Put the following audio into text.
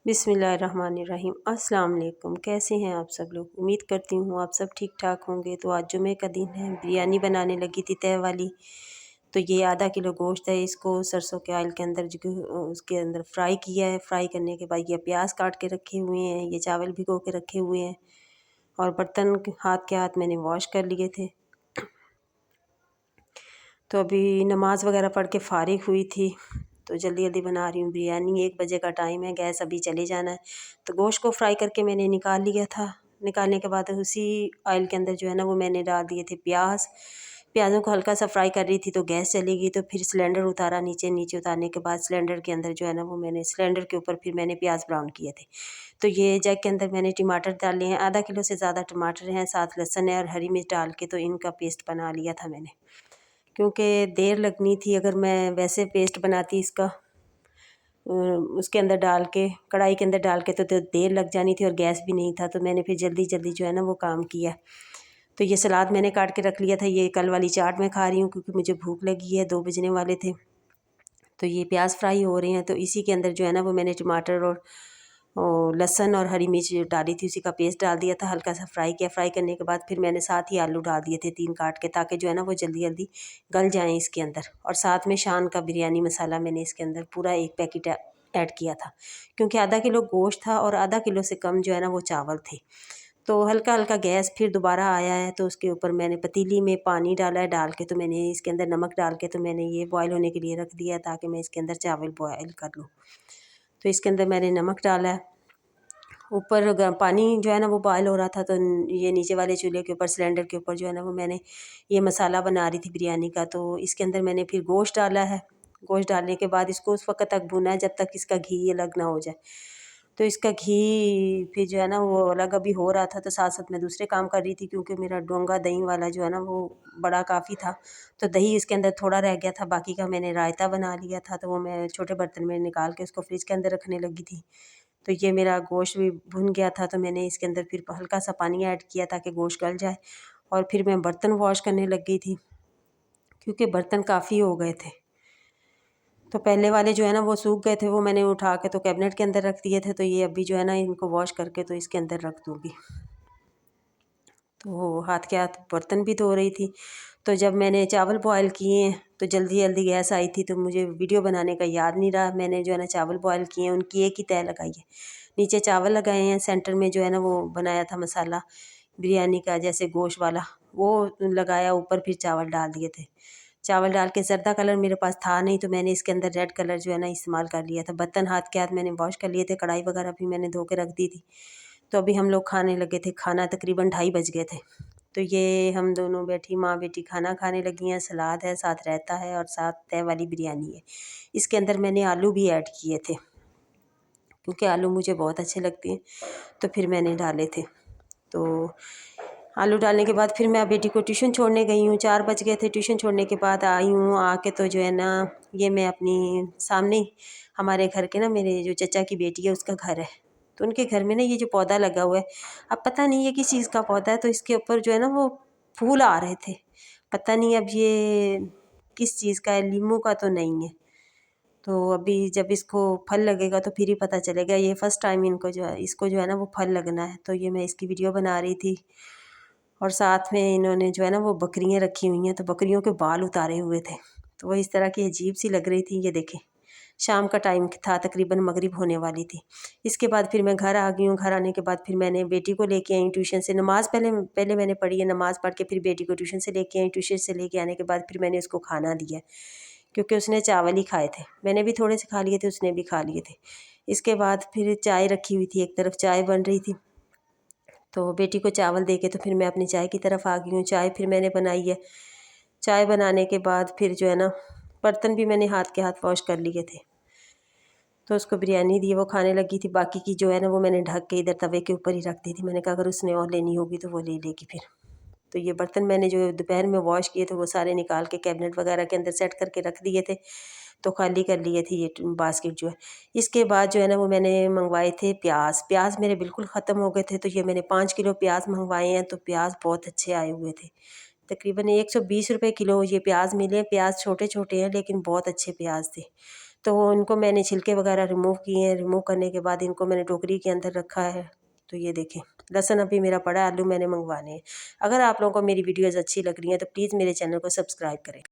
बिस्मिल्लाहिर्रहमानिर्रहीम। अस्सलाम वालेकुम। कैसे हैं आप सब लोग? उम्मीद करती हूँ आप सब ठीक ठाक होंगे। तो आज जुमे का दिन है, बिरयानी बनाने लगी थी तय वाली। तो ये आधा किलो गोश्त है, इसको सरसों के ऑयल के अंदर उसके अंदर फ्राई किया है। फ्राई करने के बाद ये प्याज काट के रखे हुए हैं, ये चावल भिगो के रखे हुए हैं और बर्तन हाथ के हाथ मैंने वॉश कर लिए थे। तो अभी नमाज़ वगैरह पढ़ के फ़ारिग हुई थी, तो जल्दी जल्दी बना रही हूँ बिरयानी। 1 बजे का टाइम है, गैस अभी चले जाना है। तो गोश्त को फ्राई करके मैंने निकाल लिया था। निकालने के बाद उसी ऑयल के अंदर जो है ना वो मैंने डाल दिए थे प्याज। प्याज़ों को हल्का सा फ्राई कर रही थी तो गैस चली गई, तो फिर सिलेंडर उतारा नीचे उतारने के बाद सिलेंडर के अंदर जो है ना वो मैंने सिलेंडर के ऊपर फिर मैंने प्याज ब्राउन किए थे। तो ये जग के अंदर मैंने टमाटर डाले हैं, आधा किलो से ज़्यादा टमाटर हैं, साथ लहसुन है और हरी मिर्च डाल के तो इनका पेस्ट बना लिया था मैंने, क्योंकि देर लगनी थी। अगर मैं वैसे पेस्ट बनाती इसका उसके अंदर डाल के, कढ़ाई के अंदर डाल के, तो देर लग जानी थी और गैस भी नहीं था। तो मैंने फिर जल्दी जल्दी जो है ना वो काम किया। तो ये सलाद मैंने काट के रख लिया था। ये कल वाली चाट मैं खा रही हूँ क्योंकि मुझे भूख लगी है, 2 बजने वाले थे। तो ये प्याज फ्राई हो रहे हैं, तो इसी के अंदर जो है ना वो मैंने टमाटर और लहसुन और हरी मिर्च डाली थी, उसी का पेस्ट डाल दिया था। हल्का सा फ्राई किया। फ्राई करने के बाद फिर मैंने साथ ही आलू डाल दिए थे 3 काट के, ताकि जो है ना वो जल्दी जल्दी गल जाएँ इसके अंदर। और साथ में शान का बिरयानी मसाला मैंने इसके अंदर पूरा 1 पैकेट ऐड किया था, क्योंकि आधा किलो गोश्त था और आधा किलो से कम जो है ना वो चावल थे। तो हल्का हल्का गैस फिर दोबारा आया है, तो उसके ऊपर मैंने पतीली में पानी डाला है। डाल के तो मैंने इसके अंदर नमक डाल के तो मैंने ये बॉयल होने के लिए रख दिया है, ताकि मैं इसके अंदर चावल बॉयल कर लूँ। तो इसके अंदर मैंने नमक डाला है। ऊपर पानी जो है ना वो बॉयल हो रहा था, तो ये नीचे वाले चूल्हे के ऊपर सिलेंडर के ऊपर जो है ना वो मैंने ये मसाला बना रही थी बिरयानी का। तो इसके अंदर मैंने फिर गोश्त डाला है। गोश्त डालने के बाद इसको उस वक्त तक भुना है जब तक इसका घी अलग ना हो जाए। तो इसका घी फिर जो है ना वो अलग अभी हो रहा था, तो साथ साथ मैं दूसरे काम कर रही थी, क्योंकि मेरा डोंगा दही वाला जो है ना वो बड़ा काफ़ी था। तो दही इसके अंदर थोड़ा रह गया था, बाकी का मैंने रायता बना लिया था। तो वो मैं छोटे बर्तन में निकाल के उसको फ्रिज के अंदर रखने लगी थी। तो ये मेरा गोश्त भी भुन गया था, तो मैंने इसके अंदर फिर हल्का सा पानी ऐड किया ताकि गोश्त गल जाए। और फिर मैं बर्तन वॉश करने लग गई थी, क्योंकि बर्तन काफ़ी हो गए थे। तो पहले वाले जो है ना वो सूख गए थे, वो मैंने उठा के तो कैबिनेट के अंदर रख दिए थे। तो ये अभी जो है ना इनको वॉश करके तो इसके अंदर रख दूँगी। तो हाथ के हाथ बर्तन भी धो रही थी। तो जब मैंने चावल बॉयल किए तो जल्दी जल्दी गैस आई थी, तो मुझे वीडियो बनाने का याद नहीं रहा। मैंने जो है ना चावल बॉयल किए हैं, उनकी एक ही तह लगाई है। नीचे चावल लगाए हैं, सेंटर में जो है ना वो बनाया था मसाला बिरयानी का, जैसे गोश्त वाला, वो लगाया। ऊपर फिर चावल डाल दिए थे। चावल डाल के जर्दा कलर मेरे पास था नहीं, तो मैंने इसके अंदर रेड कलर जो है ना इस्तेमाल कर लिया था। बर्तन हाथ के हाथ मैंने वॉश कर लिए थे। कढ़ाई वगैरह भी मैंने धो के रख दी थी। तो अभी हम लोग खाने लगे थे खाना, तकरीबन 2:30 बज गए थे। तो ये हम दोनों बैठी माँ बेटी खाना खाने लगी हैं। सलाद है, साथ रायता है और साथ तय वाली बिरयानी है। इसके अंदर मैंने आलू भी ऐड किए थे, क्योंकि आलू मुझे बहुत अच्छे लगते हैं, तो फिर मैंने डाले थे। तो आलू डालने के बाद फिर मैं बेटी को ट्यूशन छोड़ने गई हूँ। 4 बज गए थे। ट्यूशन छोड़ने के बाद आई हूँ। आके तो जो है ना ये मैं अपनी सामने ही हमारे घर के ना, मेरे जो चचा की बेटी है उसका घर है, तो उनके घर में ना ये जो पौधा लगा हुआ है, अब पता नहीं ये किस चीज़ का पौधा है। तो इसके ऊपर जो है ना वो फूल आ रहे थे। पता नहीं अब ये किस चीज़ का है, लीमू का तो नहीं है। तो अभी जब इसको फल लगेगा तो फिर ही पता चलेगा। ये फर्स्ट टाइम इनको जो है इसको जो है ना वो फल लगना है। तो ये मैं इसकी वीडियो बना रही थी। और साथ में इन्होंने जो है ना वो बकरियाँ रखी हुई हैं, तो बकरियों के बाल उतारे हुए थे। तो वो इस तरह की अजीब सी लग रही थी। ये देखें, शाम का टाइम था, तकरीबन मगरिब होने वाली थी। इसके बाद फिर मैं घर आ गई हूँ। घर आने के बाद फिर मैंने बेटी को लेके आई ट्यूशन से। नमाज़ पहले पहले मैंने पढ़ी है। नमाज़ पढ़ के फिर बेटी को ट्यूशन से लेके आई। ट्यूशन से लेके आने के बाद फिर मैंने उसको खाना दिया, क्योंकि उसने चावल ही खाए थे। मैंने भी थोड़े से खा लिए थे, उसने भी खा लिए थे। इसके बाद फिर चाय रखी हुई थी, एक तरफ चाय बन रही थी। तो बेटी को चावल दे के तो फिर मैं अपनी चाय की तरफ आ गई हूँ। चाय फिर मैंने बनाई है। चाय बनाने के बाद फिर जो है ना बर्तन भी मैंने हाथ के हाथ वॉश कर लिए थे। तो उसको बिरयानी दी, वो खाने लगी थी। बाकी की जो है ना वो मैंने ढक के इधर तवे के ऊपर ही रख दी थी। मैंने कहा अगर उसने और लेनी होगी तो वो ले लेगी फिर। तो ये बर्तन मैंने जो दोपहर में वॉश किए थे वो सारे निकाल के कैबिनेट वगैरह के अंदर सेट करके रख दिए थे। तो खाली कर लिए थे ये बास्केट जो है। इसके बाद जो है ना वो मैंने मंगवाए थे प्याज। प्याज मेरे बिल्कुल ख़त्म हो गए थे, तो ये मैंने 5 किलो प्याज मंगवाए हैं। तो प्याज बहुत अच्छे आए हुए थे। तकरीबन 120 रुपये किलो ये प्याज मिले। प्याज छोटे छोटे हैं लेकिन बहुत अच्छे प्याज थे। तो इनको मैंने छिलके वगैरह रिमूव किए हैं। रिमूव करने के बाद इनको मैंने टोकरी के अंदर रखा है। तो ये देखें, लहसुन अभी मेरा पड़ा, आलू मैंने मंगवाने हैं। अगर आप लोगों को मेरी वीडियोज़ अच्छी लग रही हैं तो प्लीज़ मेरे चैनल को सब्सक्राइब करें।